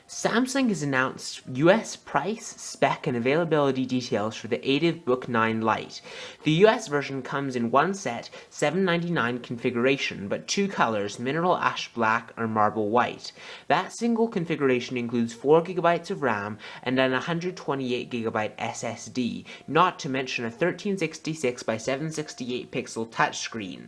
Samsung has announced US price, spec, and availability details for the AtiveBook 9 Lite. The US version comes in one set, $799 configuration, but two colors, mineral ash black or marble white. That single configuration includes 4GB of RAM and an 128GB SSD, not to mention a 1366 by 768 pixel touchscreen.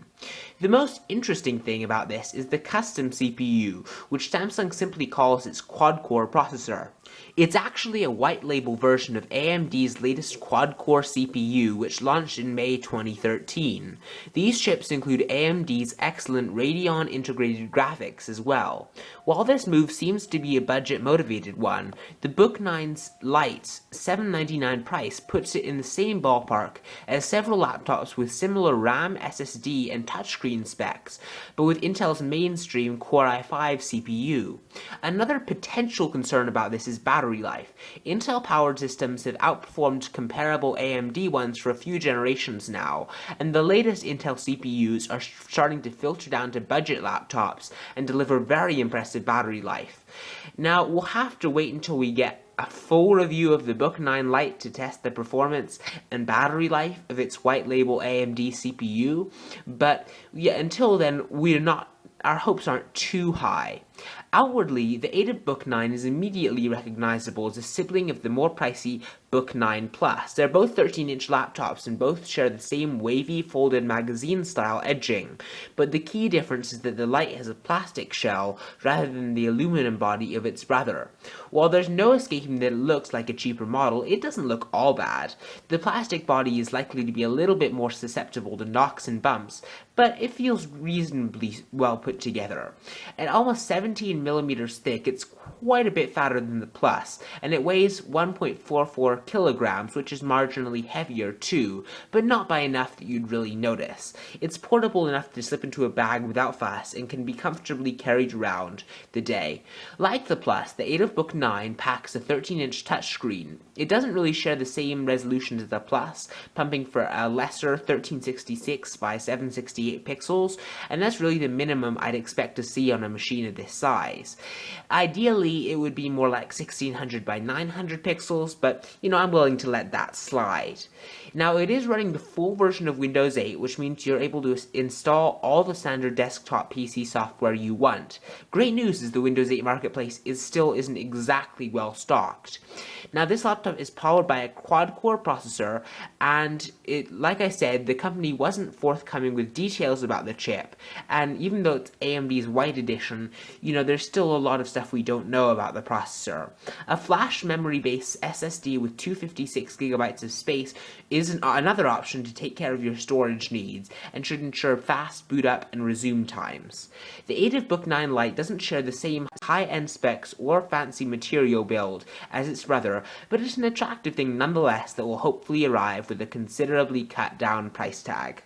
The most interesting thing about this is the custom CPU, which Samsung simply calls its quad-core processor. It's actually a white-label version of AMD's latest quad-core CPU, which launched in May 2013. These chips include AMD's excellent Radeon integrated graphics as well. While this move seems to be a budget-motivated one, the Book 9's Lite's $799 price puts it in the same ballpark as several laptops with similar RAM, SSD, and touchscreen specs, but with Intel's mainstream Core i5 CPU. Another potential concern about this is battery life. Intel-powered systems have outperformed comparable AMD ones for a few generations now, and the latest Intel CPUs are starting to filter down to budget laptops and deliver very impressive battery life. Now, we'll have to wait until we get a full review of the Book 9 Lite to test the performance and battery life of its white-label AMD CPU, but yeah, until then, our hopes aren't too high. Outwardly, the AtiveBook 9 is immediately recognizable as a sibling of the more pricey Book 9 Plus. They're both 13-inch laptops and both share the same wavy, folded magazine-style edging, but the key difference is that the Lite has a plastic shell rather than the aluminum body of its brother. While there's no escaping that it looks like a cheaper model, it doesn't look all bad. The plastic body is likely to be a little bit more susceptible to knocks and bumps, but it feels reasonably well put together. At almost 17 millimeters thick, it's quite a bit fatter than the Plus, and it weighs 1.44 kilograms, which is marginally heavier too, but not by enough that you'd really notice. It's portable enough to slip into a bag without fuss and can be comfortably carried around the day. Like the Plus, the AtiveBook 9 packs a 13-inch touchscreen. It doesn't really share the same resolution as the Plus, pumping for a lesser 1366 by 768 pixels, and that's really the minimum I'd expect to see on a machine of this size. Ideally, it would be more like 1600 by 900 pixels, but I'm willing to let that slide. Now, it is running the full version of Windows 8, which means you're able to install all the standard desktop PC software you want. Great news is the Windows 8 marketplace still isn't exactly well stocked. Now, this laptop is powered by a quad-core processor, and like I said, the company wasn't forthcoming with details about the chip, and even though it's AMD's White Edition, there's still a lot of stuff we don't know about the processor. A flash memory-based SSD with 256GB of space is another option to take care of your storage needs, and should ensure fast boot up and resume times. The AtiveBook 9 Lite doesn't share the same high-end specs or fancy material build as its brother, but it's an attractive thing nonetheless that will hopefully arrive with a considerably cut down price tag.